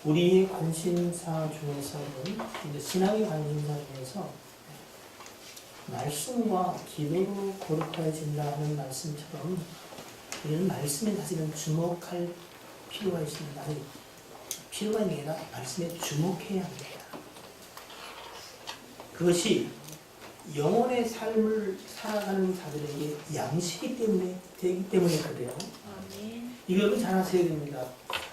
우리의 관심사 중에서는, 이제 신앙의 관심사 중에서 말씀과 기도로 거룩해진다 하는 말씀처럼 우리는 말씀에 사실은 주목할 필요가 있습니다. 아니, 필요가 있는 게 아니라 말씀에 주목해야 합니다. 그것이 영혼의 삶을 살아가는 자들에게 양식이 되기 때문에 그래요. 이걸 잘 아셔야 됩니다.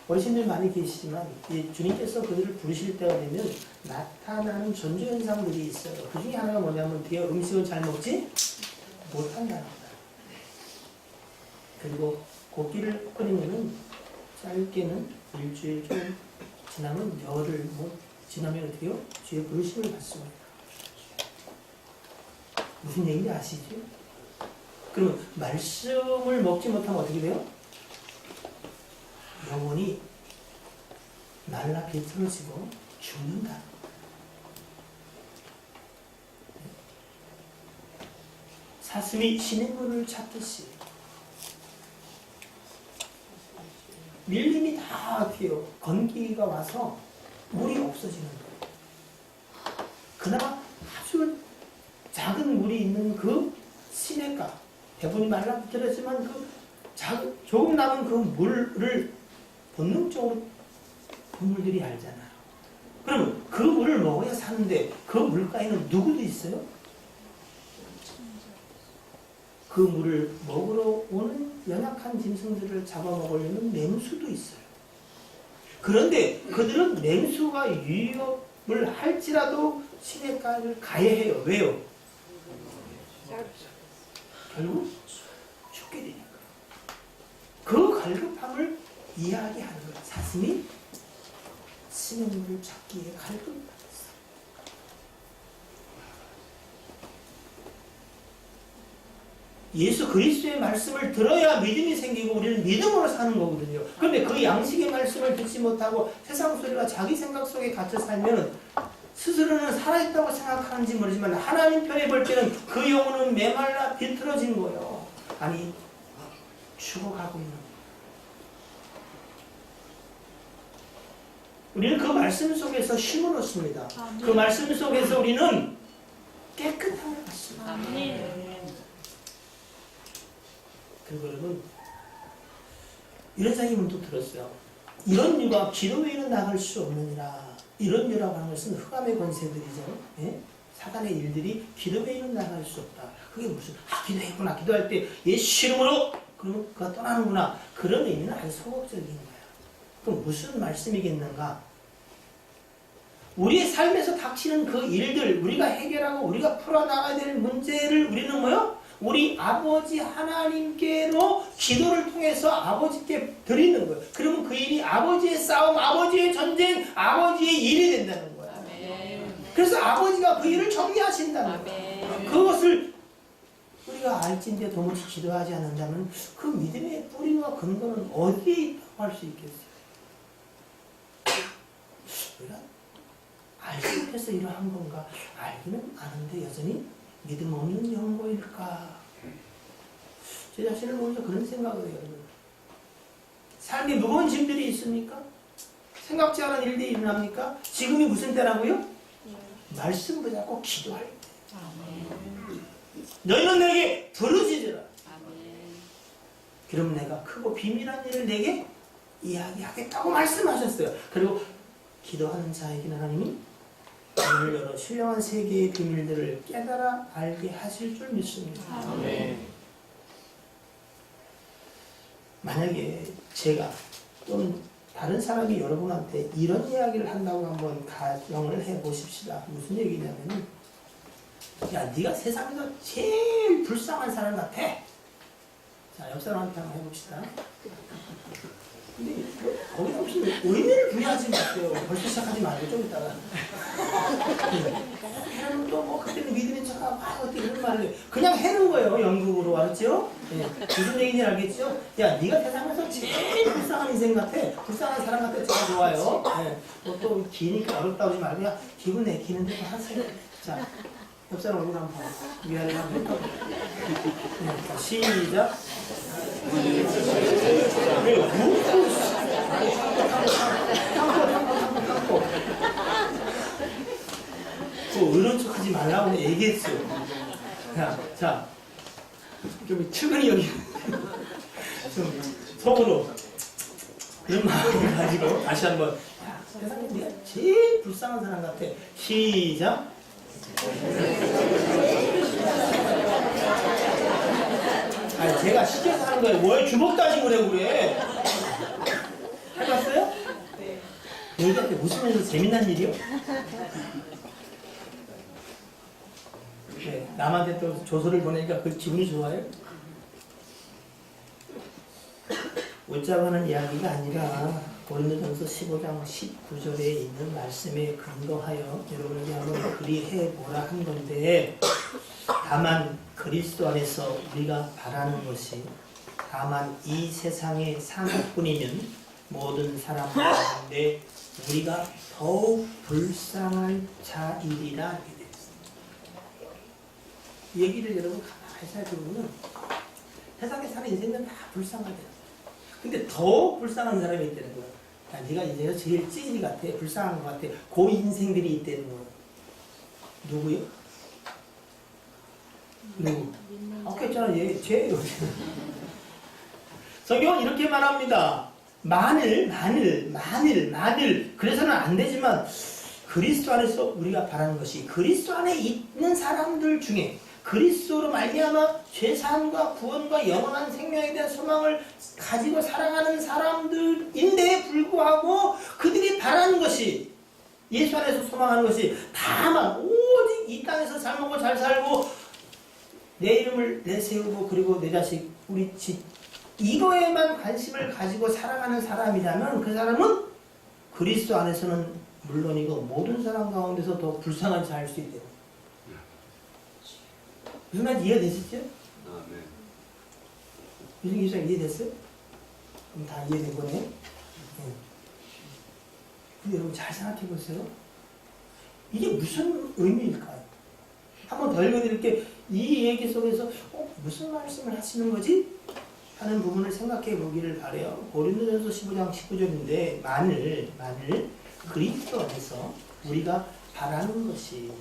어르신들 많이 계시지만 주님께서 그들을 부르실 때가 되면 나타나는 전조현상들이 있어요. 그 중에 하나가 뭐냐면 뒤에 음식을 잘 먹지 못한다는 거예요. 그리고 고기를 끓이면은 짧게는 일주일 좀 지나면 열흘 지나면 어떻게요? 주의 부르심을 받습니다. 무슨 얘기인지 아시죠? 그러면 말씀을 먹지 못하면 어떻게 돼요? 영혼이 말라 비틀어지고 죽는다. 사슴이 시냇물을 찾듯이 밀림이 다 어때요? 건기가 와서 물이 없어지는 거예요. 그나마 아주 작은 물이 있는 그 시냇가, 대부분이 말라 비틀어지만 그 조금 남은 그 물을 본능적으로 동물들이 알잖아요. 그러면 그 물을 먹어야 사는데 그 물가에는 누구도 있어요? 그 물을 먹으러 오는 연약한 짐승들을 잡아먹으려는 맹수도 있어요. 그런데 그들은 맹수가 위협을 할지라도 시냇가를 가야 해요. 왜요? 결국 죽게 되니까. 그 갈급함을 이야기하는 거예요. 사슴이 시냇물을 찾기에 갈급했어요. 예수 그리스도의 말씀을 들어야 믿음이 생기고 우리는 믿음으로 사는 거거든요. 그런데 그 양식의 말씀을 듣지 못하고 세상 소리와 자기 생각 속에 갇혀 살면 스스로는 살아있다고 생각하는지 모르지만 하나님 편에 볼 때는 그 영혼은 메말라 비틀어진 거예요. 아니, 죽어가고 있는 거예요. 우리는 그 말씀 속에서 쉼을 얻습니다. 그 말씀 속에서 우리는 깨끗함을 받습니다. 그리고 여러분, 이런 생각이 문득 들었어요. 이런 유가 기도 외에는 나갈 수 없느니라. 이런 유라고 하는 것은 흑암의 권세들이죠. 예? 사단의 일들이 기도 외에는 나갈 수 없다. 그게 무슨, 기도했구나. 기도할 때 예수 이름으로 그러면 그가 떠나는구나. 그런 의미는 아주 소극적인 거예요. 그럼 무슨 말씀이겠는가? 우리의 삶에서 닥치는 그 일들, 우리가 해결하고 우리가 풀어나가야 될 문제를 우리는 뭐요? 우리 아버지 하나님께로 기도를 통해서 아버지께 드리는 거예요. 그러면 그 일이 아버지의 싸움, 아버지의 전쟁, 아버지의 일이 된다는 거예요. 아멘. 그래서 아버지가 그 일을 정리하신다는 거예요. 그것을 우리가 알진데 도무지 기도하지 않는다면 그 믿음의 뿌리와 근거는 어디에 있다고 할 수 있겠어요? 우리가 알지 못해서 이러한 건가? 알기는 아는데 여전히 믿음 없는 영혼일까? 제 자신을 보면서 그런 생각을 해요. 삶에 무거운 짐들이 있습니까? 생각지 않은 일들이 일어납니까? 지금이 무슨 때라고요? 말씀 붙잡고 기도할 때. 너희는 내게 부르짖으라. 그럼 내가 크고 비밀한 일을 내게 이야기하겠다고 말씀하셨어요. 그리고 기도하는 자에게는 하나님이 문을 열어 신령한 세계의 비밀들을 깨달아 알게 하실 줄 믿습니다. 아멘. 만약에 제가 또는 다른 사람이 여러분한테 이런 이야기를 한다고 한번 가정을 해보십시다. 무슨 얘기냐면, 야, 네가 세상에서 제일 불쌍한 사람 같아. 자, 옆 사람한테 한번 해봅시다. 근데 거기서 무슨 의미를 부여하지 마세요. 벌써 시작하지 말고 좀 이따가. 해는 또 뭐 그때는 믿음의 척하고 어떻게 이런 말을 해요. 그냥 해는 거예요. 영국으로. 알았죠? 네. 무슨 얘기인지 알겠죠? 야, 네가 세상에서 제일 불쌍한 인생 같아. 불쌍한 사람 같아. 제가 좋아요. 네. 또 기니까 어렵다고 하지 말고 야, 기분 내키는 대로 하세요. 자, 옆 사람 얼굴 한번 봐. 미안해 한번. 네. 시작. 왜 웃고 참고 그 의론 척하지 말라고 얘기했어요. 자, 좀 측은히 여기 좀 속으로 그런 마음을 가지고 다시 한번 세상에 네가 제일 불쌍한 사람 같아. 시작. 아니 제가 시켜서 하는 거예요. 왜 주먹 다지고 그래. 해봤어요? 네. 여기한테 웃으면서 재미난 일이요? 네, 남한테 또 조서를 보내니까 그 기분이 좋아요? 웃자고 하는 이야기가 아니라 고린도전서 15장 19절에 있는 말씀에 근거하여 여러분에게 한번 그리해 보라 한 건데, 다만 그리스도 안에서 우리가 바라는 것이 다만 이 세상의 상뿐이면 모든 사람 가운데 우리가 더욱 불쌍한 자이리라. 이 얘기를 여러분 가만히 살펴보면 세상에 사는 인생은 다 불쌍하대요. 근데 더 불쌍한 사람이 있다는 거야. 야, 네가 이제가 제일 찌질이 같아. 불쌍한 것 같아. 그 인생들이 있다는 거야. 누구요? 누구? 아까 했잖아. 얘, 쟤. 성경은 이렇게 말합니다. 만일. 그래서는 안 되지만 그리스도 안에서 우리가 바라는 것이 그리스도 안에 있는 사람들 중에 그리스도로 말미암아 죄사함과 구원과 영원한 생명에 대한 소망을 가지고 살아가는 사람들인데 불구하고 그들이 바라는 것이 예수 안에서 소망하는 것이 다만 오직 이 땅에서 잘 먹고 잘 살고 내 이름을 내세우고 그리고 내 자식 우리 집 이거에만 관심을 가지고 살아가는 사람이라면 그 사람은 그리스도 안에서는 물론이고 모든 사람 가운데서 더 불쌍한 자일 수 있대요. 무슨 말인지 이해되시죠? 아, 네. 유승기 기자 이해됐어요? 그럼 다 이해된 거네. 네. 근데 여러분 잘 생각해 보세요. 이게 무슨 의미일까요? 한번 더 읽어드릴게. 이 얘기 속에서 무슨 말씀을 하시는 거지? 하는 부분을 생각해 보기를 바래요. 고린도전서 15장 19절인데 만일 그리스도 안에서 우리가 바라는 것이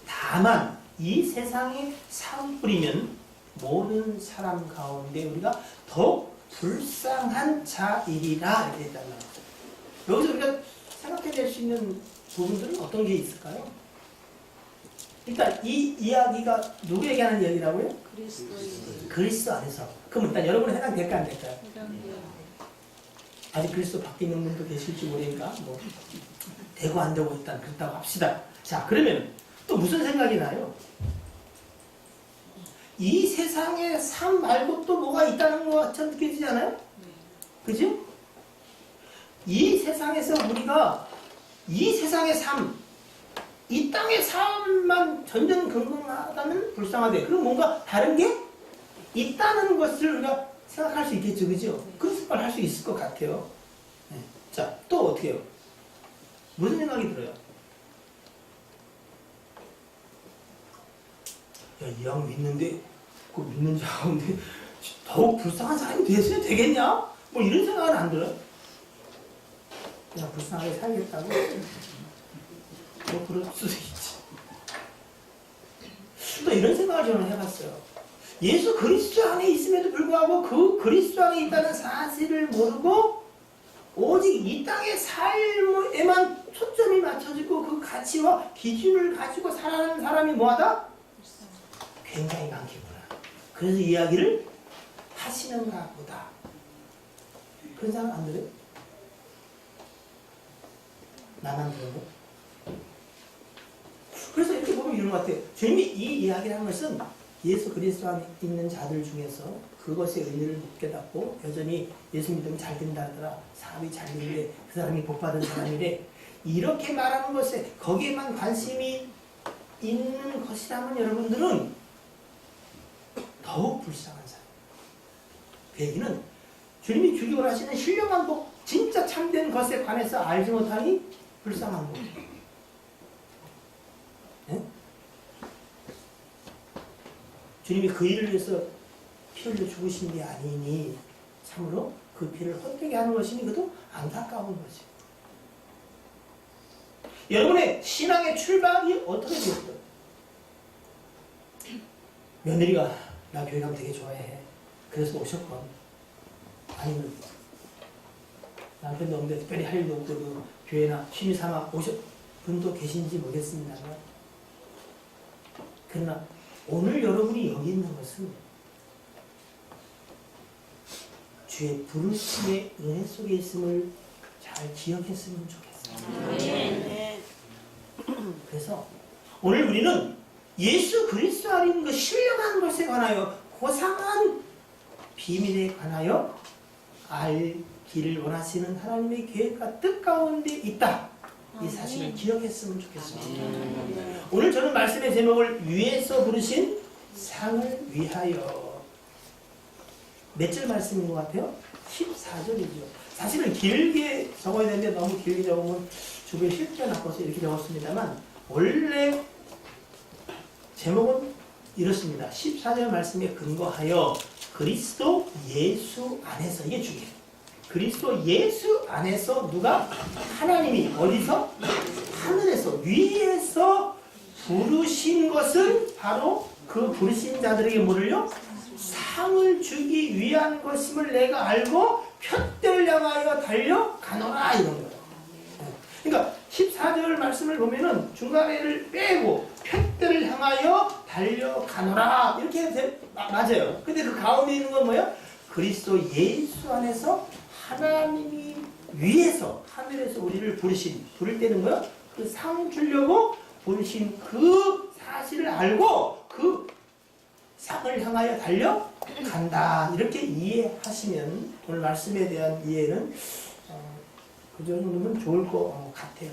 다만 이 세상에 상뿌리면 모든 사람 가운데 우리가 더 불쌍한 자이리라 이렇게 했잖아요. 여기서 우리가 생각해낼 수 있는 부분들은 어떤 게 있을까요? 일단 이 이야기가 누구에게 하는 이야기라고요? 그리스도 안에서. 그럼 일단 여러분은 해당될까 안 될까요? 아직 그리스도 밖에 있는 분도 계실지 모르니까 뭐 되고 안 되고 일단 그렇다고 합시다. 자, 그러면 또 무슨 생각이 나요? 이 세상의 삶 말고 또 뭐가 있다는 것처럼 느껴지지 않아요? 그죠? 이 세상에서 우리가 이 세상의 삶, 이 땅의 삶만 전전긍긍하다면 불쌍하대. 그럼 뭔가 다른 게 있다는 것을 우리가 생각할 수 있겠죠, 그죠? 그 생각을 할 수 있을 것 같아요. 네. 자, 또 어떻게 해요? 무슨 생각이 들어요? 야, 이 양 믿는데, 그 믿는 자 가운데 더욱 불쌍한 사람이 됐어야 되겠냐? 뭐 이런 생각은 안 들어요? 그냥 불쌍하게 살겠다고? 뭐 그럴 수도 있지. 또 이런 생각을 저는 해봤어요. 예수 그리스도 안에 있음에도 불구하고 그 그리스도 안에 있다는 사실을 모르고 오직 이 땅의 삶에만 초점이 맞춰지고 그 가치와 기준을 가지고 살아가는 사람이 뭐하다? 굉장히 많겠구나. 그래서 이야기를 하시는가 보다. 그런 생각 안 들어요? 나만 그런 거? 그래서 이렇게 보면 이런 것 같아요. 주님이 이 이야기를 하는 것은 예수 그리스도 안에 있는 자들 중에서 그것의 의미를 못 깨닫고 여전히 예수 믿으면 잘 된다 하더라. 사업이 잘 되는데 그 사람이 복받은 사람이래. 이렇게 말하는 것에 거기에만 관심이 있는 것이라면 여러분들은 더욱 불쌍한 사람. 그 얘기는 주님이 주기로 하시는 신령한 복, 진짜 참된 것에 관해서 알지 못하니 불쌍한 거예요. 네? 주님이 그 일을 위해서 피 흘려 죽으신 게 아니니 참으로 그 피를 헛되게 하는 것이니 그것도 안타까운 거지. 여러분의 신앙의 출발이 어떻게 되었어요? 며느리가 나 교회 가면 되게 좋아해. 그래서 오셨건, 아니면 남편도 없는데 특별히 할 일도 없고 그 교회나 취미 삼아 오셨 분도 계신지 모르겠습니다만, 그러나 오늘 여러분이 여기 있는 것은 주의 부르심의 은혜 속에 있음을 잘 기억했으면 좋겠어요. 그래서 오늘 우리는 예수 그리스도 안인 그 신령한 것에 관하여, 고상한 비밀에 관하여 알기를 원하시는 하나님의 계획과 뜻 가운데 있다. 이 사실을 기억했으면 좋겠습니다. 오늘 저는 말씀의 제목을 위에서 부르신 상을 위하여. 몇 절 말씀인 것 같아요? 14절이죠. 사실은 길게 적어야 되는데 너무 길게 적으면 주변에 실제 낚아서 이렇게 적었습니다만, 원래 제목은 이렇습니다. 14절 말씀에 근거하여 그리스도 예수 안에서, 이게 중요해요. 그리스도 예수 안에서 누가? 하나님이 어디서? 하늘에서, 위에서 부르신 것은 바로 그 부르신 자들에게 뭐를요? 상을 주기 위한 것임을 내가 알고 푯대를 향하여 달려가노라, 이런 거예요. 그러니까 14절 말씀을 보면은 중간에를 빼고 푯대를 향하여 달려가노라, 이렇게 해도 맞아요. 근데 그 가운데 있는 건 뭐예요? 그리스도 예수 안에서 하나님이 위에서, 하늘에서 우리를 부를 때는 뭐예요? 그 상 주려고 부르신 그 사실을 알고 그 상을 향하여 달려간다. 이렇게 이해하시면 오늘 말씀에 대한 이해는 그 정도면 좋을 것 같아요.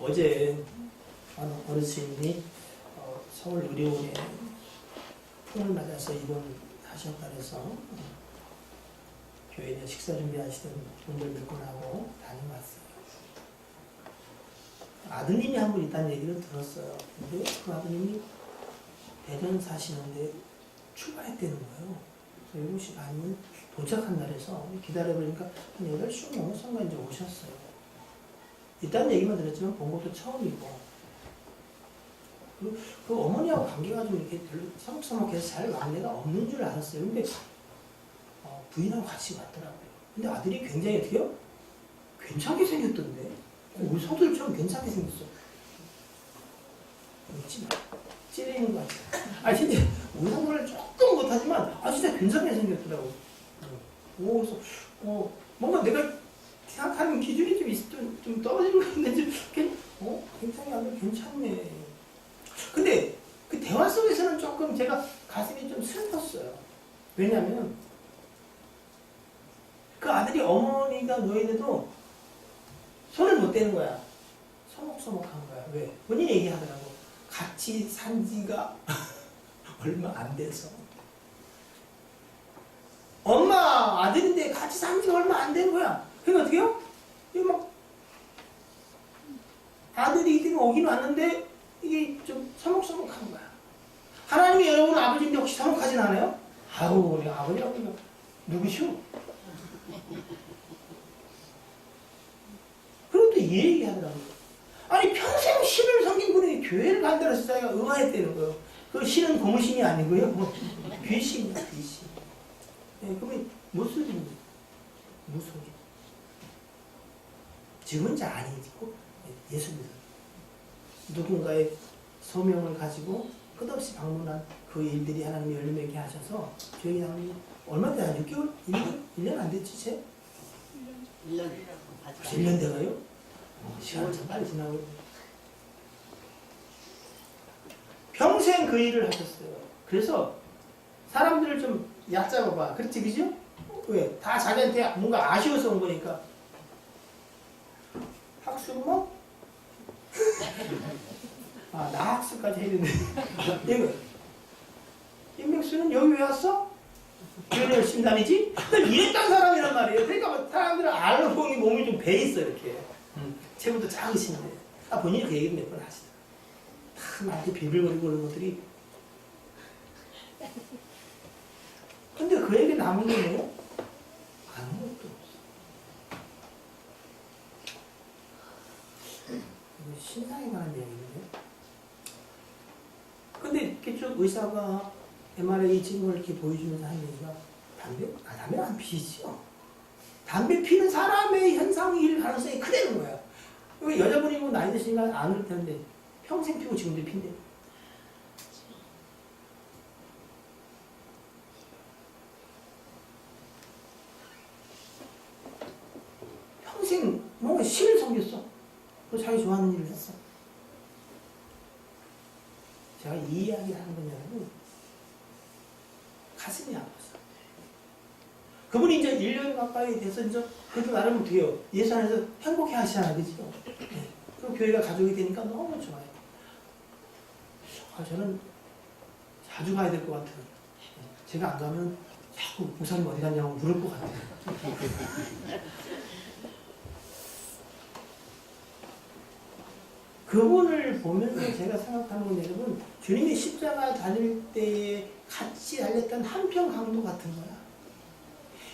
어제 어르신이 서울의료원에 풍을 맞아서 입원하셨다 그래서 교회에 식사 준비하시던 분들 몇 분하고 다녀왔어요. 아드님이 한 분 있다는 얘기를 들었어요. 근데 그 아드님이 대전 사시는데 출발했다는 거예요. 그래서 7시 반이면 도착한 날에서 기다려보니까 한 8시 넘어선가 이제 오셨어요. 일단 얘기만 들었지만 본 것도 처음이고, 그 어머니하고 관계가 좀 이렇게 별로 서먹서먹해서 잘 관계가 없는 줄 알았어요. 근데 부인하고 같이 왔더라고요. 근데 아들이 굉장히 어떻게요? 괜찮게 생겼던데? 우리 성도들처럼 괜찮게 생겼어. 웃지 마. 찌르는 거 같아. 진짜 우리 성도를 조금 못하지만 진짜 괜찮게 생겼더라고. 그래서 뭔가 내가 생각하는 기준이 좀 떨어지는 거 있는데 굉장히 아들 괜찮네. 근데 그 대화 속에서는 조금 제가 가슴이 좀 슬펐어요. 왜냐면 그 아들이 어머니가 노인데도 손을 못 대는 거야. 서먹서먹한 거야. 왜? 본인이 얘기하더라고. 같이 산 지가 얼마 안 돼서. 엄마, 아들인데 같이 산 지가 얼마 안 된 거야. 그러니까 어떻게 해요? 이거 막 아들이 이들이 오긴 왔는데 이게 좀 서먹서먹한 거야. 하나님이 여러분 아버지인데 혹시 서먹하진 않아요? 아우, 우리 아버지라고 누구시오? 그럼 또 이 얘기하더라고요. 평생 신을 섬긴 분이 교회를 간다고 해서 자기가 응하였다는 거예요. 그 신은 고무신이 아니고요. 귀신이야, 귀신. 그러면 무슨 무속이. 지금은 이제 아니고 예수입니다. 누군가의 소명을 가지고 끝없이 방문한 그 일들이 하나님이 열매맺게 하셔서 저희 하나님이 얼마 되나 6개월? 1년 안 됐지, 쟤? 1년. 1년 돼가요? 시간이 참 빨리 지나고. 평생 그 일을 하셨어요. 그래서 사람들을 좀 얕잡아봐. 그렇지, 그죠? 왜? 다 자기한테 뭔가 아쉬워서 온 거니까. 학습 뭐? 나 학습까지 해야 되는데. 임명수는 여기 왜 왔어? 교회 열심히 다니지? 이랬던 사람이란 말이에요. 그러니까 사람들은 알고 보니 몸이 좀 배있어, 이렇게. 체구도 작으신데. 본인이 그 얘기 몇 번 하시더라고요. 다 나한테 비빌거리고 그런 것들이 근데 그에게 남은 게 뭐예요? 아무것도 없어. 이거 신상에 관한 얘기인데. 근데 이렇게 쭉 의사가 MRI 찍은 이렇게 보여주면서 하는 얘기가 담배는 안 피시죠? 담배 피는 사람의 현상일 가능성이 크다는 거야. 왜 여자분이 뭐 나이 드시니까 안 그럴 텐데 평생 피고 지금도 핀대. 평생 뭔가 시를 섬겼어. 또 자기 좋아하는 일을 했어. 제가 이 이야기를 하는 건 여러분 가슴이 아팠어. 그분이 이제 1년 가까이 돼서 이제 그래도 나름 돼요. 예수 안에서 행복해 하시잖아요. 그죠? 네. 그 교회가 가족이 되니까 너무 좋아요. 저는 자주 가야 될 것 같아요. 제가 안 가면 자꾸 목사님 어디 갔냐고 물을 것 같아요. 그분을 보면서 제가 생각하는 건 여러분, 주님이 십자가 다닐 때에 같이 달렸던 한평 강도 같은 거야.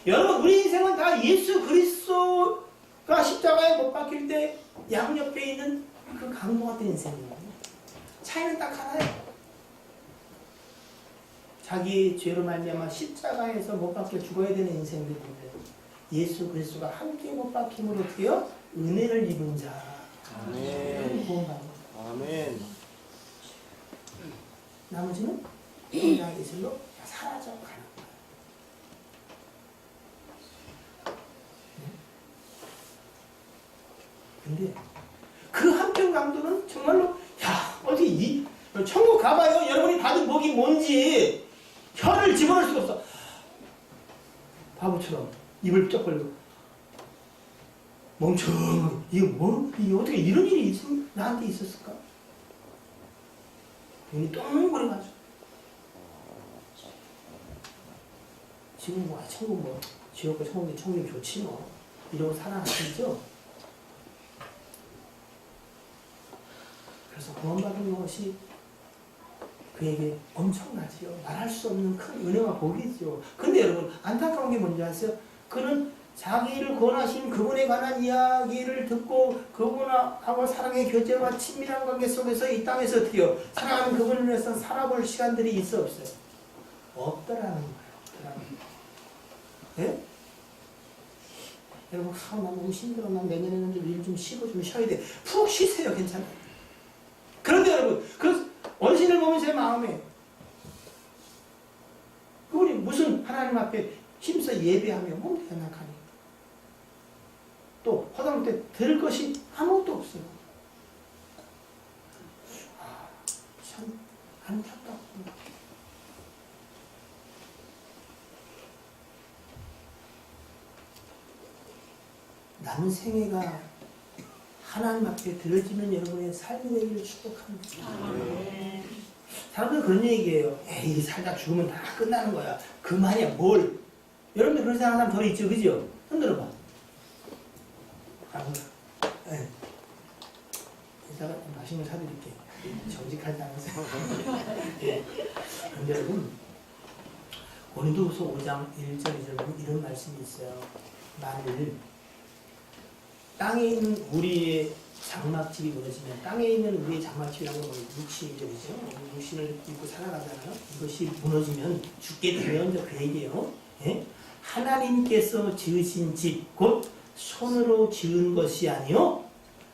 여러분, 우리 인생은 다 예수 그리스도가 십자가에 못 박힐 때 양옆에 있는 그 강도 같은 인생이에요. 차이는 딱 하나예요. 자기의 죄로 말미암아 십자가에서 못 박혀 죽어야 되는 인생들인데 예수 그리스도가 함께 못 박힘으로 어떻게 해요? 은혜를 입은 자. 아멘. 아멘. 나머지는 그냥 예술로 사라져 가는 거야. 근데 그 한평 강도는 정말로 야 어디 천국 가봐요. 여러분이 받은 복이 뭔지 혀를 집어넣을 수가 없어. 바보처럼 입을 쩍 벌리고 멍청하게 이게 어떻게 이런 일이 나한테 있었을까? 눈이 똥그래가지고 지금 뭐 천국 뭐 지옥과 천국이 좋지 뭐 이러고 살아가시죠. 그래서 구원받은 것이 그에게 엄청나지요. 말할 수 없는 큰 은혜와 복이죠. 근데 여러분 안타까운 게 뭔지 아세요? 그는 자기를 구원하신 그분에 관한 이야기를 듣고 그분하고 사랑의 교제와 친밀한 관계 속에서 이 땅에서 어떻게요? 사랑하는 그분을 위해서 살아볼 시간들이 있어 없어요? 없더라는 거예요. 없더라는 거예요. 네? 여러분 나 너무 힘들어. 난 내년에는 좀 일 좀 쉬고 좀 쉬어야 돼. 푹 쉬세요. 괜찮아요. 그런데 여러분 그 원신을 보면 제 마음에 그분이 무슨 하나님 앞에 힘써 예배하며 몸 대낮하니 또 허다못해 들을 것이 아무것도 없어요. 참 안타깝구나. 남은 생애가 하나님 앞에 들어지는 여러분의 삶이 되기를 축복합니다. 사람들 그런 얘기예요. 에이 살다 죽으면 다 끝나는 거야. 그만이야 뭘. 여러분들 그런 생각하는 사람 더 있죠. 그죠? 흔들어봐. 네. 이따가 맛있는 거 사드릴게. 정직하지 않으세요? 네. 근데 여러분 고린도후서 5장 1절 2절 이런 말씀이 있어요. 만일 땅에 있는 우리의 장막집이 무너지면 땅에 있는 우리의 장막집이라는 건 육신이죠. 육신을 입고 살아가잖아요. 이것이 무너지면 죽게 되면 그 얘기예요. 예? 하나님께서 지으신 집, 곧 손으로 지은 것이 아니요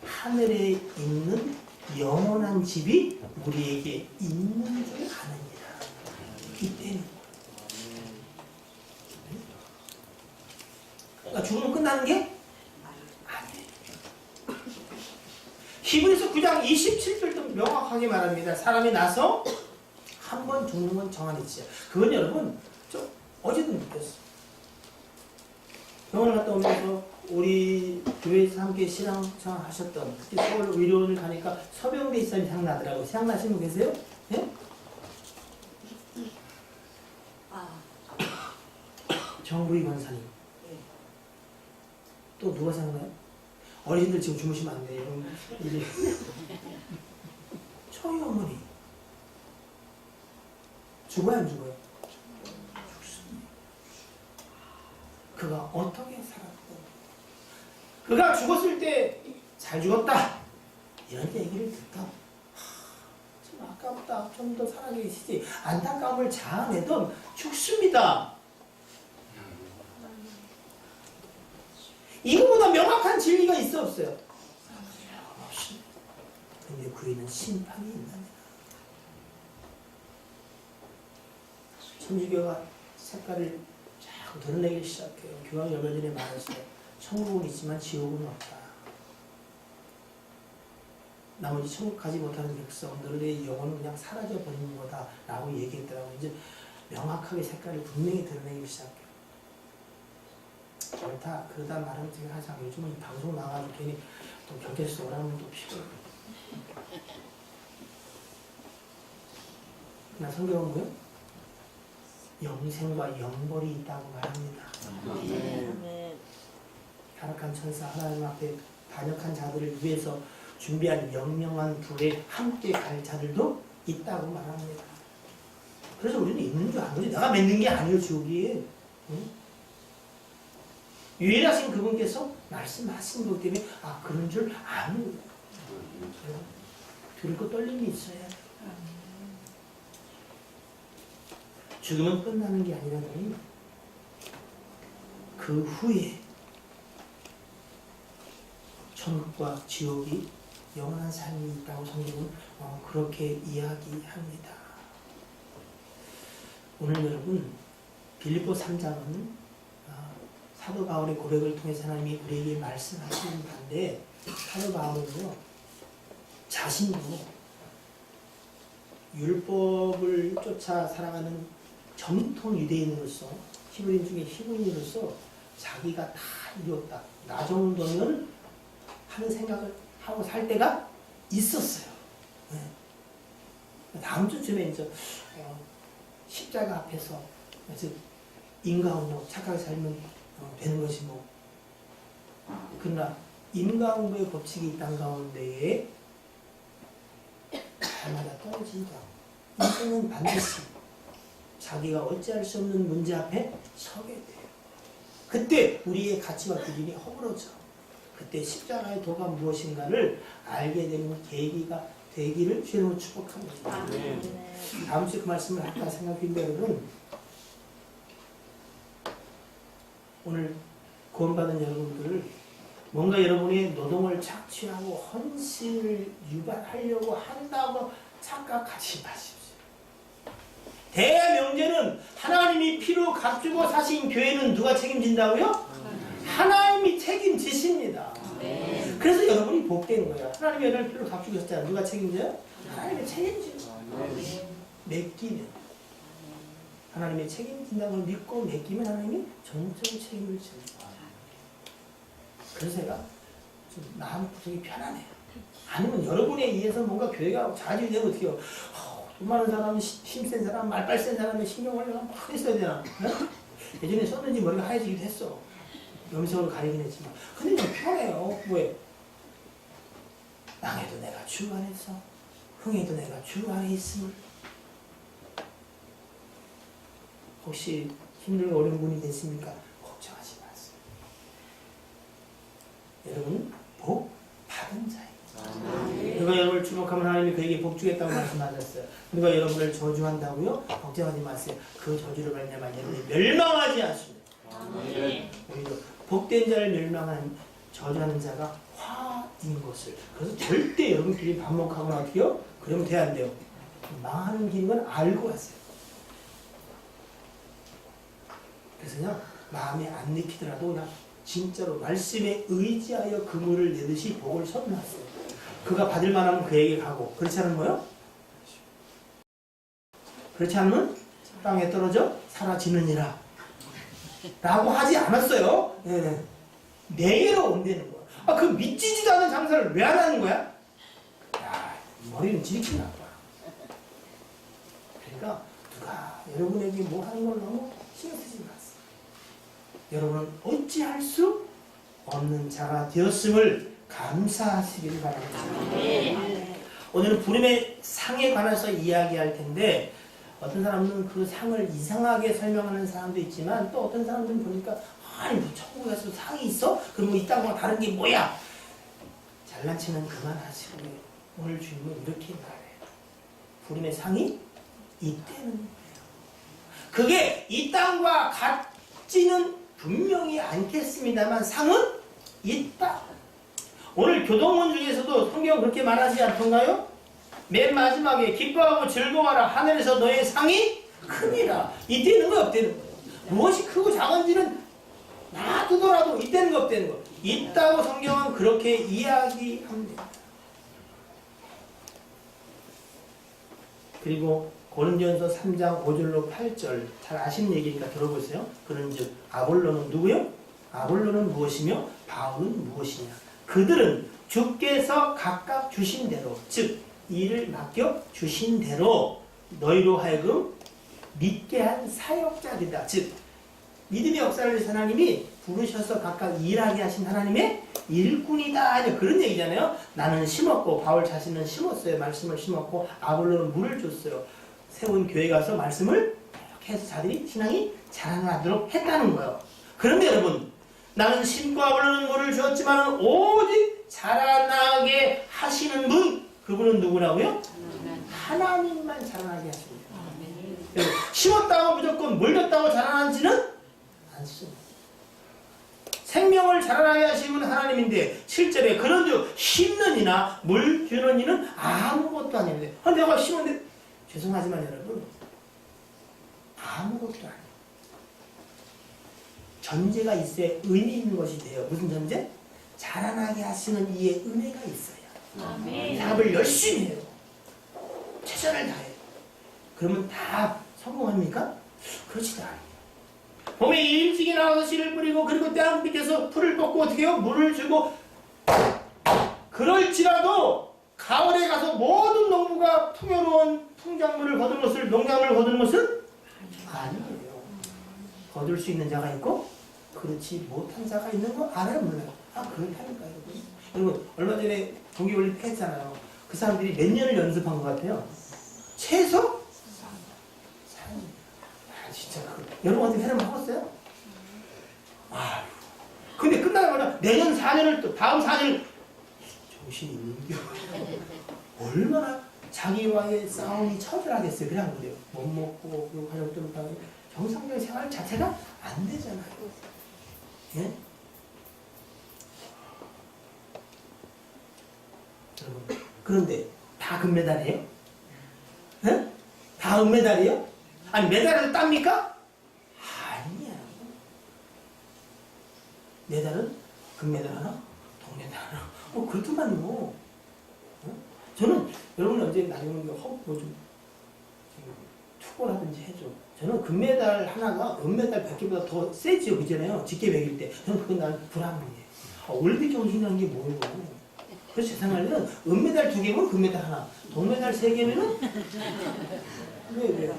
하늘에 있는 영원한 집이 우리에게 있는 줄 아느니라. 이때는 그러니까 죽으면 끝나는 게 아니에요. 히브리서 9장 27절도 명확하게 말합니다. 사람이 나서 한 번 죽는 건 정한이지요. 그건 여러분 저 어제도 느꼈어. 병원을 갔다 오면서 우리 교회에서 함께 신앙생활 하셨던 특히 서울 의료원을 가니까 서병대 이사님 생각나더라고요. 생각나시는 분 계세요? 네? 정부희 권사님. 또 누가 생각나요? 어르신들 지금 주무시면 안 돼요. 저희 어머니. 죽어야 안 죽어요? 그가 어떻게 살았고 그가 죽었을 때 잘 죽었다 이런 얘기를 듣다 참 아깝다 좀 더 살아계시지 안타까움을 자아내던 죽습니다. 이거보다 명확한 진리가 있어 없어요? 없습니다. 근데 그에는 심판이 있답니다. 천주교가 색깔을 자꾸 드러내기 시작해요. 교황이 얼마 전에 말했어요. 천국은 있지만 지옥은 없다. 나머지 천국 가지 못하는 백성들의 영혼은 그냥 사라져버리는 거다 라고 얘기했더라고요. 이제 명확하게 색깔을 분명히 드러내기 시작해요. 그렇다 그러다 말하면 제가 하자. 요즘은 방송 나가지고 괜히 또 경계에서 오라면 또 피곤해. 그러나 성경은 뭐요? 영생과 영벌이 있다고 말합니다. 타락한 천사 하나님 앞에 반역한 자들을 위해서 준비한 영영한 불에 함께 갈 자들도 있다고 말합니다. 그래서 우리는 있는 줄 아는 거지. 내가 맺는 게 아니에요, 지옥이. 응? 유일하신 그분께서 말씀하신 것 때문에 그런 줄 아는 거예요. 두렵고 떨림이 있어야 돼요. 죽음은 끝나는 게 아니라니 그 후에 천국과 지옥이 영원한 삶이 있다고 성경은 그렇게 이야기합니다. 오늘 여러분 빌립보 3장은 사도 바울의 고백을 통해서 하나님이 우리에게 말씀하시는 바인데 사도 바울은요 자신도 율법을 쫓아 살아가는 전통 유대인으로서 히브리인 중에 히브리인으로서 자기가 다 이뤘다. 나 정도는 하는 생각을 하고 살 때가 있었어요. 네. 다음 주쯤에 이제 십자가 앞에서 인과응보 착하게 살면 되는 것이 뭐 그러나 인과응보의 법칙이 이 땅 가운데에 날마다 떨어지니까 인생은 반드시 자기가 어찌할 수 없는 문제 앞에 서게 돼요. 그때 우리의 가치와 기준이 허물어져. 그때 십자가의 도가 무엇인가를 알게 되는 계기가 되기를 주님으로 축복합니다. 다음 주에 그 말씀을 할까 생각했는데 여러분 오늘 구원받은 여러분들을 뭔가 여러분의 노동을 착취하고 헌신을 유발하려고 한다고 착각하지 마십시오. 대명제는 하나님이 피로 값주고 사신 교회는 누가 책임진다고요? 하나님이 책임지십니다. 그래서 여러분이 복된 거예요. 하나님이 여러분을 피로 값주고 셨잖아요. 누가 책임져요? 하나님이 책임져요. 맡기면 하나님이 책임진다는 걸 믿고 맡기면 하나님이 전적인 책임을 집니다. 그래서 제가 좀 마음 구성이 편하네요. 아니면 여러분에 의해서 뭔가 교회가 자주 되면 어떻게 해요? 돈 많은 사람, 힘센 사람, 말빨 센 사람이 신경을 막 했어야 되나? 예전에 썼는지 머리가 하얘지기도 했어. 염색으로 가리긴 했지만. 근데 좀 편해요. 왜? 땅에도 내가 주 안에 있어. 흥에도 내가 주 안에 있음을. 혹시 힘들고 어려운 분이 됐습니까? 걱정하지 마세요. 여러분은 복 받은 자예요. 누가 여러분을 주목하면 하나님이 그에게 복 주겠다고 말씀하셨어요. 누가 여러분을 저주한다고요? 걱정하지 마세요. 그 저주를 말미암아 여러분이 멸망하지 않습니다. 오히려 복된 자를 멸망하는 저주하는 자가 화인 것을. 그래서 절대 여러분끼리 반목하거나 어떻게요? 그러면 돼야 안 돼요. 망하는 길인 건 알고 하세요. 그래서 그냥 마음에 안 느끼더라도 그냥 진짜로 말씀에 의지하여 그물을 내듯이 복을 선언하세요. 그가 받을 만하면 그에게 가고 그렇지 않은 거요? 그렇지 않으면 땅에 떨어져 사라지느니라 라고 하지 않았어요. 네. 내게로 온다는 거야. 그 믿지지도 않은 장사를 왜 안 하는 거야? 야, 머리는 지리키 나빠. 그러니까 누가 여러분에게 뭐 하는 걸 너무 신경 쓰지 마세요. 여러분은 어찌할 수 없는 자가 되었음을 감사하시길 바랍니다. 오늘은 부름의 상에 관해서 이야기할 텐데 어떤 사람은 그 상을 이상하게 설명하는 사람도 있지만 또 어떤 사람들은 보니까 아니 뭐 천국에 가서 상이 있어? 그럼 뭐 이 땅과 다른 게 뭐야? 잘난 체는 그만하시고요. 오늘 주님은 이렇게 말해요. 부름의 상이 있다는 거예요. 그게 이 땅과 같지는 분명히 않겠습니다만 상은 있다. 오늘 교동문 중에서도 성경 그렇게 말하지 않던가요? 맨 마지막에 기뻐하고 즐거워하라 하늘에서 너의 상이 크니라. 있다는 거 없다는 거예요. 무엇이 크고 작은지는 놔두더라도 있다는 거 없다는 거. 있다고 성경은 그렇게 이야기합니다. 그리고 고린도전서 3장 5절로 8절 잘 아시는 얘기니까 들어보세요. 그런즉 아볼로는 누구요? 아볼로는 무엇이며 바울은 무엇이냐? 그들은 주께서 각각 주신 대로 즉 일을 맡겨 주신 대로 너희로 하여금 믿게 한 사역자들이다. 즉 믿음의 역사를 위해서 하나님이 부르셔서 각각 일하게 하신 하나님의 일꾼이다. 그런 얘기잖아요. 나는 심었고 바울 자신은 심었어요. 말씀을 심었고 아볼로는 물을 줬어요. 세운 교회 가서 말씀을 이렇게 해서 자들이 신앙이 자라나도록 했다는 거예요. 그런데 여러분 나는 심고 아볼로는 물을 주었지만 오직 자라나게 하시는 분 그분은 누구라고요? 하나님만 자라나게 하십니다. 심었다고 무조건 물 줬다고 자라나지는 않습니다. 생명을 자라나게 하시는 하나님인데 7절에 그런즉 심는 이나 물 주는 이는 아무것도 아닌데 내가 심었는데 죄송하지만 여러분 아무것도 아니에요. 전제가 있어야 의미 있는 것이 돼요. 무슨 전제? 자라나게 하시는 이의 은혜가 있어야 작업을 열심히 해요. 최선을 다해요. 그러면 다 성공합니까? 그렇지도 않아요. 봄에 일찍이 나와서 씨를 뿌리고 그리고 때한빛에서 풀을 뽑고 어떻게 해요? 물을 주고 그럴지라도 가을에 가서 모든 농부가 풍요로운 풍작물을 거둔 것을 농작물을 거두는 것은 아니에요. 거둘 수 있는 자가 있고 그렇지 못한 자가 있는 거 알아요? 몰라요? 그렇다니까요. 여러분 얼마 전에 동계올림픽 했잖아요. 그 사람들이 몇 년을 연습한 것 같아요? 최소 4년. 진짜 여러분 같은 회담을 하겠어요? 근데 끝나자마자 내년 4년을 또 다음 4년을 정신이 있는겨. 얼마나 자기와의 싸움이 처절하겠어요. 그냥 그래요. 못 먹고 그 가족들 못하고 정상적인 생활 자체가 안 되잖아요. 예? 여러분 그런데 다 금메달이에요? 예? 다 은메달이에요? 아니 메달을 땁니까? 아니야. 메달은 금메달 하나, 동메달 하나. 그렇더만요. 저는 여러분 언제 나중에 뭐좀 투고라든지 해줘. 저는 금메달 하나가 은메달 100개보다 더 세지요. 그잖아요. 직계 매길 때. 저는 그건 난 불합리해요. 올림픽 정신이라는 게 뭐예요? 그래서 제 생각에는 은메달 2개면 금메달 하나, 동메달 3개면은 왜?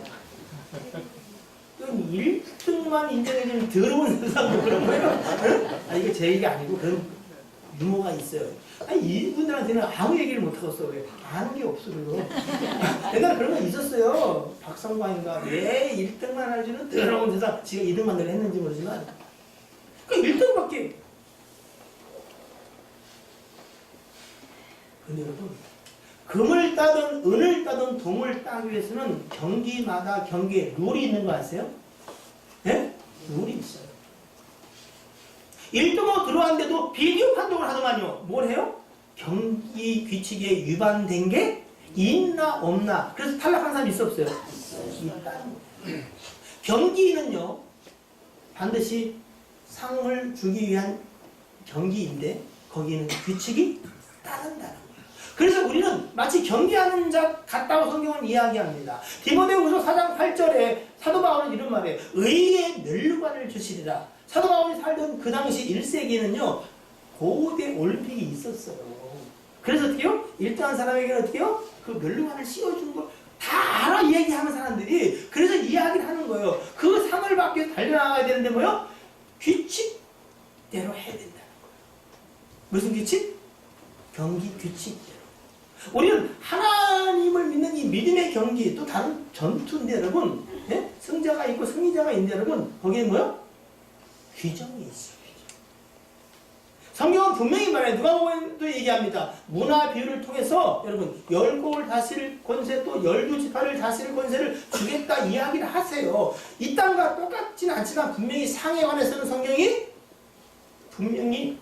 1등만 인정해주는 더러운 세상도 그런 거예요. 이게 제 얘기가 아니고 그런 유머가 있어요. 이분들한테는 아무 얘기를 못하겠어. 왜? 아는 게 없어. 옛날에 그런 거 있었어요. 박성광인가 왜 1등만 해주는 더러운 세상. 지가 2등만 늘 했는지 모르지만 그 1등밖에. 근데 여러분 금을 따든 은을 따든 동을 따기 위해서는 경기마다 경기에 룰이 있는 거 아세요? 네? 룰이 있어요. 1등으로 들어왔는데도 비디오 판독을 하더만요. 뭘 해요? 경기 규칙에 위반된 게 있나 없나. 그래서 탈락한 사람이 있어 없어요? 있다는 거예요. 경기는요 반드시 상을 주기 위한 경기인데 거기는 규칙이 따른다는 거예요. 그래서 우리는 마치 경기하는 자 같다고 성경은 이야기합니다. 디모데후서 4장 8절에 사도 바울은 이런 말이에요. 의의 멸류관을 주시리라. 사도 바울이 살던 그 당시 1세기에는요 고대 올림픽이 있었어요. 그래서 어떻게 해요? 1등한 사람에게는 어떻게 해요? 그 멸류관을 씌워주는 걸 다 알아 이야기하는 사람들이 그래서 이야기를 하는 거예요. 그 상을 받기 위해서 달려나가야 되는데 뭐요? 규칙대로 해야 된다는 거예요. 무슨 규칙? 경기 규칙대로. 우리는 하나님을 믿는 이 믿음의 경기 또 다른 전투인데 여러분, 예? 승자가 있고 승리자가 있는데 여러분 거기에 뭐요? 규정이 있어요. 성경은 분명히 말해요. 누가복음도 얘기합니다. 문화 비유를 통해서 여러분 열국을 다스릴 권세 또 12지파를 다스릴 권세를 주겠다 이야기를 하세요. 이 땅과 똑같지는 않지만 분명히 상에 관해서는 성경이 분명히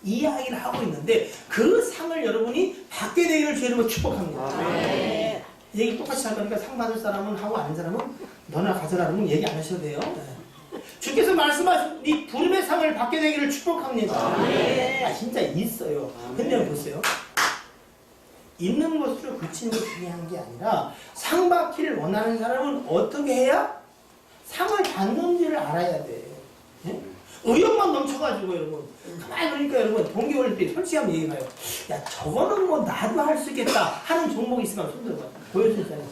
이야기를 하고 있는데 그 상을 여러분이 받게 되기를 주의 이름으로 축복합니다. 네. 얘기 똑같이 할 거니까 상 받을 사람은 하고 아는 사람은 너나 가져라 그러면 얘기 안 하셔도 돼요. 주께서 말씀하신 이 부름의 상을 받게 되기를 축복합니다. 네. 진짜 있어요. 근데 보세요. 있는 것으로 그치는 게 중요한 게 아니라 상 받기를 원하는 사람은 어떻게 해야 상을 받는지를 알아야 돼. 예? 의욕만 넘쳐가지고 여러분 가만히 그러니까 여러분 동기 올릴 때 솔직히 한번 얘기해봐요. 야 저거는 뭐 나도 할 수 있겠다 하는 종목이 있으면 손 들어봐. 보여줄 수 있어요.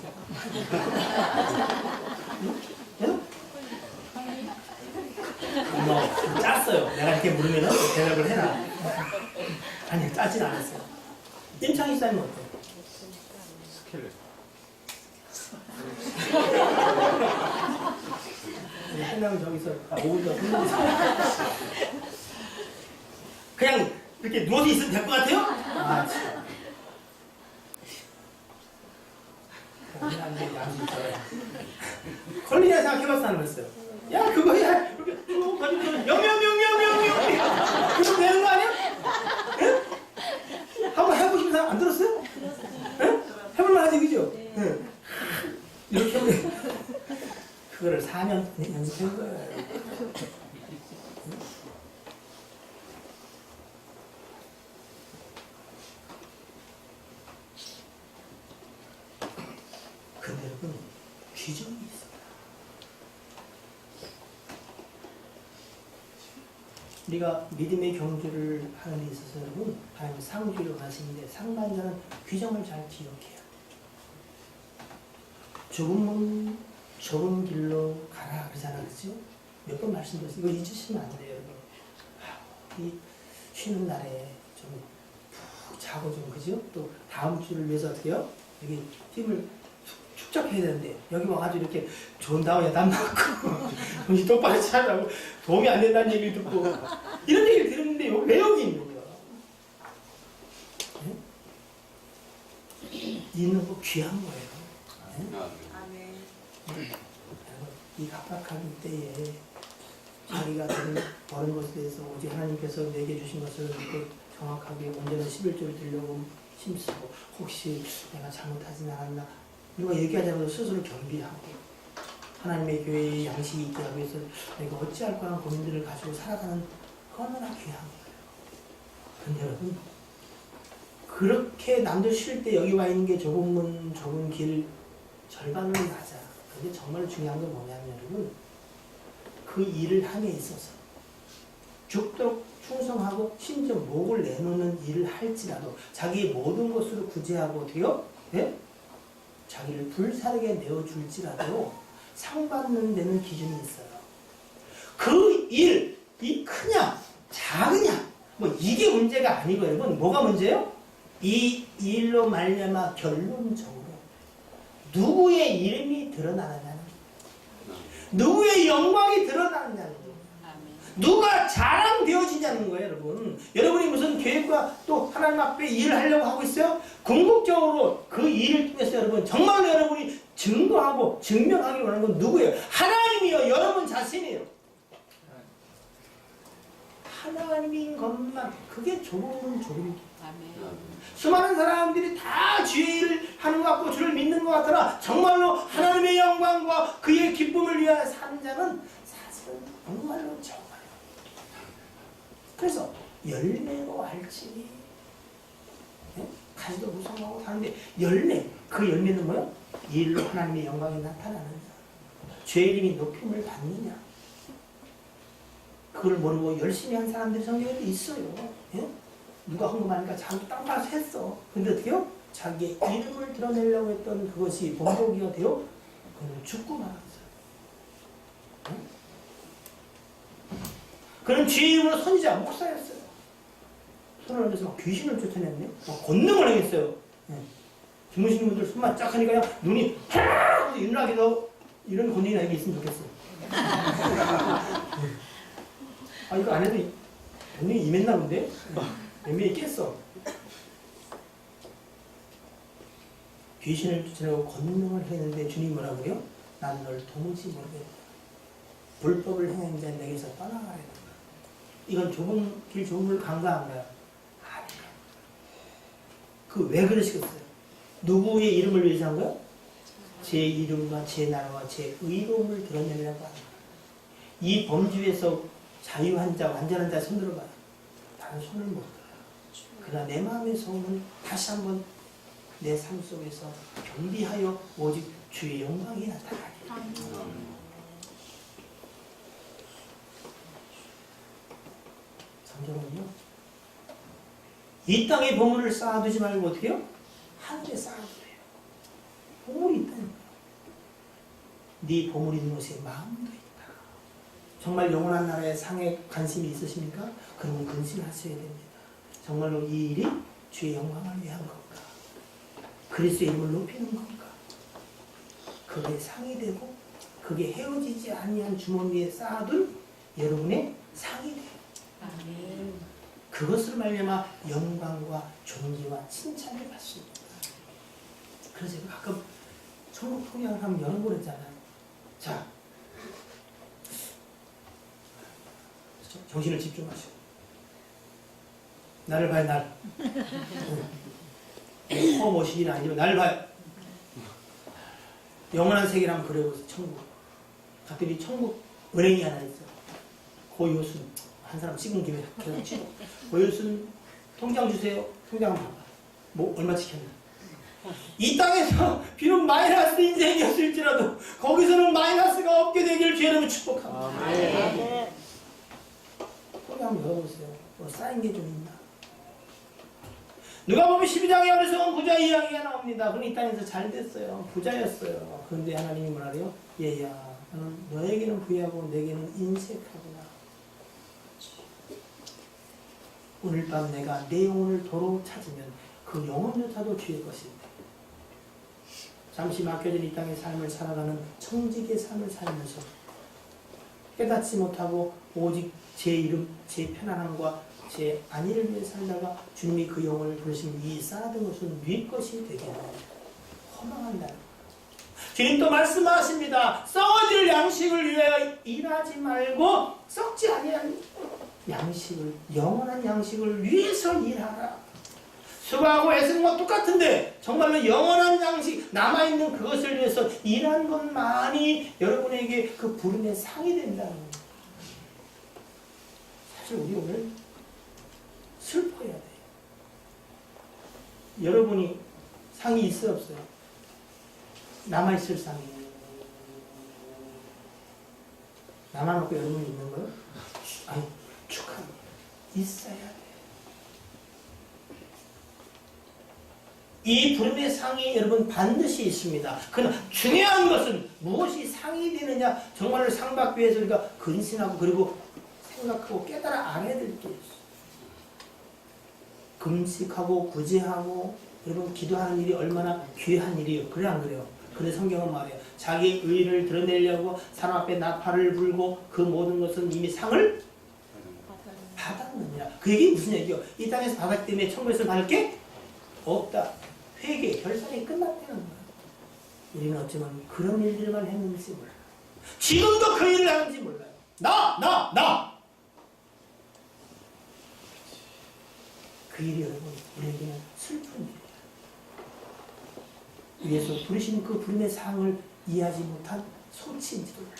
뭐 짰어요. 내가 이렇게 물으면 대답을 해라. 아니 짜진 않았어요. 임창희 사님은 어때요? 스켈레. 한명 저기서 오후도 그냥 이렇게 누워서 있으면 될 것 같아요? 아 참. 걸리냐 생각해봤어 안 해봤어요? 야 그거야 이렇게 쭉 가지고 영영영영영영 그거 되는 거 아니야? 예? 한번 해보시면 사람 안 들었어요? 예? 해볼만 하지 그죠? 예. 이렇게 하면 그거를 4년 연습한 거예요. 근데 여러분 규정이 있어요. 우리가 믿음의 경주를 하는 데 있어서 여러분 하나님 상주를 가시는데 상반자는 규정을 잘 기억해야 돼요. 좁은 문 좁은 길로 가라 그러잖아, 그죠? 몇 번 말씀드렸어요. 이거 잊으시면 안 돼요, 여러분. 이 쉬는 날에 좀 푹 자고 좀, 그죠? 또 다음 주를 위해서 어떻게요? 여기 힘을 축적해야 되는데 여기 와가지고 이렇게 좋은다고 야단 맞고 정신 똑바로 차라고 도움이 안 된다는 얘기를 듣고 이런 얘기를 들었는데 왜 여기 있는 거야? 네? 있는 거 귀한 거예요. 네? 이 각박한 때에 자기가 버는 것에 대해서 오직 하나님께서 내게 주신 것을 정확하게 언제나 11조를 드리려고 힘쓰고 혹시 내가 잘못하진 않았나 우리가 얘기하자마자 스스로 겸비하고 하나님의 교회의 양식이 있게 하기 위해서 내가 어찌할 거라는 고민들을 가지고 살아가는 얼마나 귀한 거예요. 근데 여러분 그렇게 남들 쉴 때 여기 와 있는 게 좁은 문 좁은 길 절반은 맞아. 근데 정말 중요한 건 뭐냐면 여러분 그 일을 함에 있어서 죽도록 충성하고 심지어 목을 내놓는 일을 할지라도 자기의 모든 것으로 구제하고 어떻게요? 예? 자기를 불사르게 내어줄지라도 상 받는 데는 기준이 있어요. 그 일, 이 크냐 작으냐 뭐 이게 문제가 아니고 여러분 뭐가 문제예요? 이 일로 말미암아 결론적으로 누구의 이름이 드러나느냐는 거예요. 누구의 영광이 드러나느냐는 거예요. 누가 자랑되어지냐는 거예요, 여러분. 여러분이 무슨 계획과 또 하나님 앞에 일을 하려고 하고 있어요? 궁극적으로 그 일을 통해서 여러분 정말 여러분이 증거하고 증명하기 원하는 건 누구예요? 하나님이요, 여러분 자신이에요. 하나님인 것만 그게 좁은 좁은 길. 수많은 사람들이 다 주의 일을 하는 것 같고 주를 믿는 것 같으나 정말로 하나님의 영광과 그의 기쁨을 위하여 사는 자는 사실은 정말로 적어요. 그래서 열매로 알지 네? 가지도 무성하고 사는데 열매 그 열매는 뭐예요? 이 일로 하나님의 영광이 나타나는 자 주의 이름이 높임을 받느냐 그걸 모르고 열심히 한 사람들이 성경에도 있어요. 예? 누가 헌금하니까 자기 땅 파서 했어. 근데 어떻게 해요? 자기의 이름을 드러내려고 했던 그것이 본보기가 되어 그는 죽고 말았어요. 응? 그는 주의 이름으로 선지자 목사였어요. 손을 얹어서 막 귀신을 쫓아냈네. 막 권능을 행했어요. 응. 주무시는 분들 손만 쫙 하니까 눈이 하라고 일어나기도 이런 권능이 나에게 있으면 좋겠어요. 아 이거 안 해도 분명히 임했나 본데? 분명히 깼어. 귀신을 쫓아내고 권능을 했는데 주님 뭐라고요? 난 널 도무지 모르겠다. 불법을 행한 자 내게서 떠나가라. 이건 좁은 길 좁은 걸 간과한 거야. 아니야. 그 왜 그러시겠어요? 누구의 이름을 위해서 한 거야? 제 이름과 제 나라와 제 의로움을 드러내려고 하는 거야. 이 범주에서 자유한 자, 완전한 자 손들어봐요. 나는 손을 못 들어요. 그러나 내 마음의 소원은 다시 한번 내 삶 속에서 경비하여 오직 주의 영광이 나타나게. 성경은요, 이 땅에 보물을 쌓아두지 말고 어떻게 해요? 하늘에 쌓아두래요. 보물이 있다니까. 네 보물이 있는 곳에 마음도 있다. 정말 영원한 나라의 상에 관심이 있으십니까? 그러면 근심하셔야 됩니다. 정말로 이 일이 주의 영광을 위한 건가? 그리스도의 이름을 높이는 건가? 그게 상이 되고 그게 헤어지지 아니한 주머니 위에 쌓아둔 여러분의 상이 돼요. 그것을 말미암아 영광과 존귀와 칭찬을 받습니다. 그래서 제가 가끔 천국 통역을 하면 여러 번 했잖아요. 자, 정신을 집중하시고 나를 봐요. 날. 허모식이나 아니면 나를 봐요. 영원한 세계라면 그려보세요. 천국. 갔더니 천국 은행이 하나 있어. 고효순. 한 사람 찍은 김에 계속 찍어. 고효순 통장 주세요. 통장 봐봐. 뭐 얼마 찍혔나. 이 땅에서 비록 마이너스 인생이었을지라도 거기서는 마이너스가 없게 되길 주여름을 축복합니다. 아멘. 통장 한번 열어보세요. 뭐 쌓인 게 좀 있나. 누가 보면 12장에 어리석은 부자 이야기가 나옵니다. 그는 이 땅에서 잘 됐어요. 부자였어요. 그런데 하나님이 뭐라래요? 얘야, 너에게는 부유하고 내게는 인색하구나. 오늘 밤 내가 내 영혼을 도로 찾으면 그 영혼조차도 주의 것인데 잠시 맡겨진 이 땅의 삶을 살아가는 청직의 삶을 살면서 깨닫지 못하고 오직 제 이름, 제 편안함과 제 안위를 위해 살다가 주님이 그 영혼을 부르신 이 쌓아둔 것은 네 것이 되게 하는 허망한다. 주님 또 말씀하십니다. 썩어질 양식을 위하여 일하지 말고 썩지 아니한 양식을, 영원한 양식을 위해서 일하라. 수고하고 애쓰는 건 똑같은데 정말로 영원한 양식, 남아있는 그것을 위해서 일한 것만이 여러분에게 그 부름의 상이 된다는 거예요. 사실 우리 오늘 슬퍼야 돼요. 여러분이 상이 있어 없어요? 남아있을 상이 남아놓고 여러분이 있는 거예요? 아니, 축하합니다. 있어야 돼요. 이 부름의 상이 여러분 반드시 있습니다. 그러나 중요한 것은 무엇이 상이 되느냐, 정말로 상 받기 위해서 우리가 근신하고 그리고 생각하고 깨달아 알아야 될 게 있어요. 금식하고 구제하고 여러분 기도하는 일이 얼마나 귀한 일이에요. 그래 안 그래요? 그래 성경은 말해요. 자기 의를 드러내려고 사람 앞에 나팔을 불고 그 모든 것은 이미 상을 받았느니라. 그 얘기 무슨 얘기요? 이 땅에서 받았기 때문에 천국에서 받을 게 없다. 회개, 결산이 끝났다는 거야. 우리는 어쩌면 그런 일들만 했는지 몰라요. 지금도 그 일을 하는지 몰라요. 나! 그 일이 여러분 우리에게는 슬픈 일이에요. 위에서 부르신 그 부름의 상을 이해하지 못한 소치인지도 몰라요.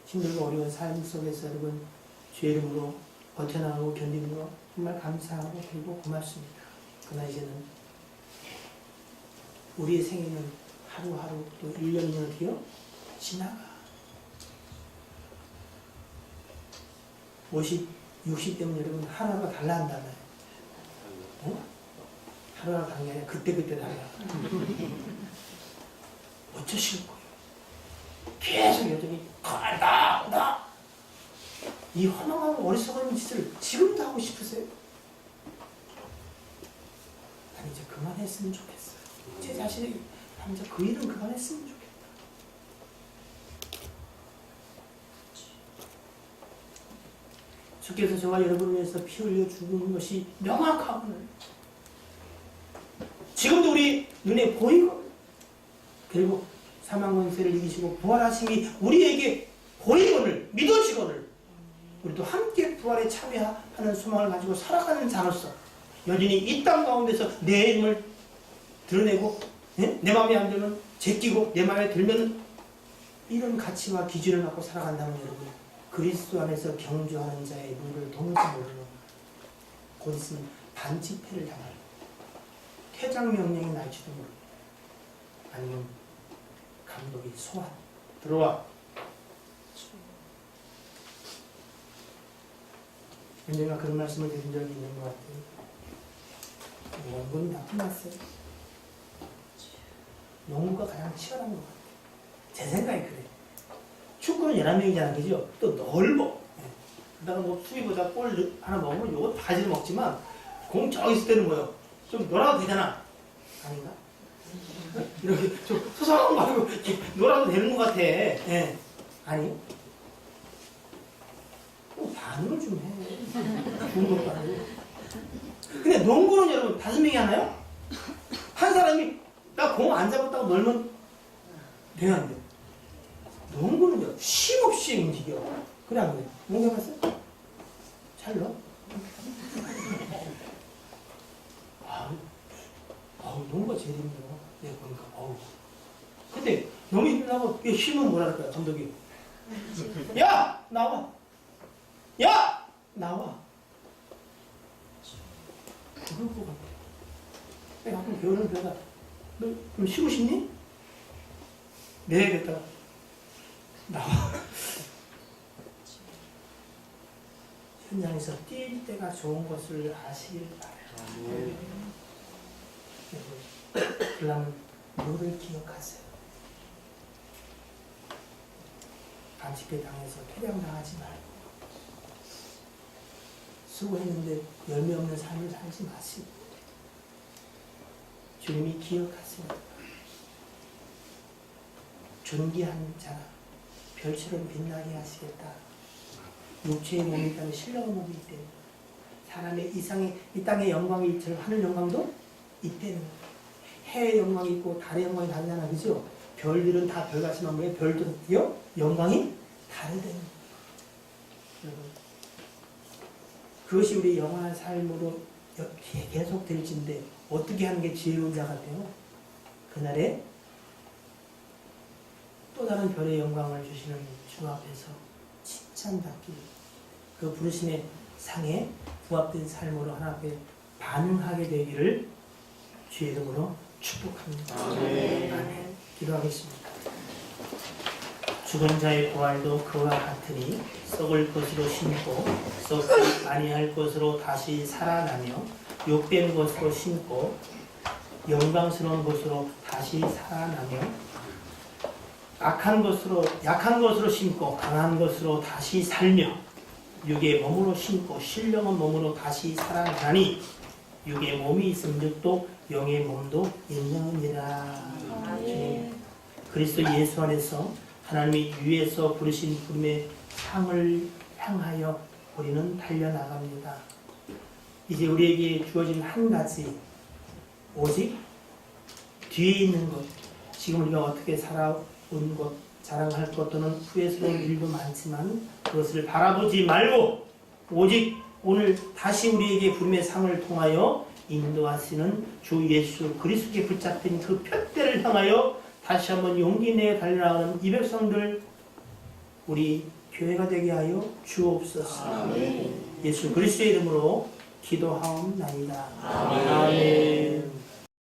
힘들고 어려운 삶 속에서 여러분 주의 이름으로 버텨나가고 견디는 거 정말 감사하고 그리고 고맙습니다. 그러나 이제는 우리의 생애는 하루하루 또 1년이면 어떻게요? 지나가. 50, 60 되면 여러분 하루하루가 달라한다면 어? 하루하루 다른 게 아니라 그때그때 달라. 어쩌실 거예요? 계속 여전히 나 이 허망하고 어리석은 짓을 지금도 하고 싶으세요? 난 이제 그만했으면 좋겠어요. 제 자신이 이제 그 일은 그만했으면 좋겠다. 주께서 저와 여러분을 위해서 피 흘려 죽은 것이 명확하거늘 지금도 우리 눈에 보이고 그리고 사망 권세를 이기시고 부활하심이 우리에게 보이거늘 믿어지거늘 우리도 함께 부활에 참여하는 소망을 가지고 살아가는 자로서 여전히 이 땅 가운데서 내 힘을 드러내고 내 마음에 안 들면 제끼고 내 마음에 들면 이런 가치와 기준을 갖고 살아간다면 여러분 그리스도 안에서 경주하는 자의 눈을 동지 모르는 곧 있으면 반집회를 당할 퇴장 명령이 날지도 모르고 아니면 감독이 소환 들어와 언젠가 그런 말씀을 드린 적이 있는 것 같아요. 농구는 다 끝났어요. 농구가 가장 치열한 것 같아요. 제 생각이 그래요. 축구는 11명이잖아, 그죠? 또 넓어. 그러다가 뭐 수비보다 골 하나 먹으면 요거 바지를 먹지만 공 저기 있을 때는 뭐요? 좀 놀아도 되잖아. 아닌가? 이렇게 좀 소소한 거 말고 이렇게 놀아도 되는 것 같아. 예. 아니? 반응을 좀 해. 좋은 것도 아니고. 근데 농구는 여러분 5명이 하나요? 한 사람이 나 공 안 잡았다고 놀면 돼야 안 돼. 농구는요 쉼없이 움직여. 그래 안 그래? 농구 해봤어? 잘 넣어? 농구가 제일 힘들어. 내가 보니까 근데 너무 힘들다고 힘은 뭐라 할까요 감독이? 야! 나와! 야! 나와! 그럴 것 같아. 내가 가끔 배우는 배우다 너 좀 쉬고 싶니? 네, 그랬다가 나와. 현장에서 뛸 때가 좋은 것을 아시길 바라요. 그러면 룰을 기억하세요. 반칙회 당해서 퇴장당하지 말고 수고했는데 열매 없는 삶을 살지 마시고 주님이 기억하세요. 존귀한 자라 별처럼 빛나게 하시겠다. 육체의 몸이 있다면 신령한 몸이 있대요. 사람의 이 땅의 영광이 있처럼 하늘 영광도 있대요. 해의 영광이 있고 달의 영광이 다르잖아, 그죠? 별들은 다 별같지만 왜 별들은요? 영광이 다르대요. 여러분, 그것이 우리 영원한 삶으로 계속 될진데 어떻게 하는 게 지혜로운 자 같아요? 그날에 또 다른 별의 영광을 주시는 주 앞에서 칭찬받기, 그 부르심의 상에 부합된 삶으로 하나 앞에 반응하게 되기를 주의 이름으로 축복합니다. 아멘. 기도하겠습니다. 죽은 자의 부활도 그와 같으니 썩을 것으로 심고 썩지 아니할 것으로 다시 살아나며 욕된 것으로 심고 영광스러운 것으로 다시 살아나며 약한 것으로 심고 강한 것으로 다시 살며 육의 몸으로 심고 신령한 몸으로 다시 살아나니 육의 몸이 있음즉도 영의 몸도 있느니라. 그리스도 예수 안에서 하나님이 위에서 부르신 부름의 상을 향하여 우리는 달려나갑니다. 이제 우리에게 주어진 한 가지, 오직 뒤에 있는 것, 지금 우리가 어떻게 살아온 것, 자랑할 것 또는 후회스러운 일도 많지만 그것을 바라보지 말고 오직 오늘 다시 우리에게 부름의 상을 통하여 인도하시는 주 예수 그리스도께 붙잡힌 그 푯대를 향하여 다시 한번 용기 내어 달려나가는 이 백성들 우리 교회가 되게 하여 주옵소서. 아멘. 예수 그리스도의 이름으로 기도하옵나이다. 아멘. 아멘.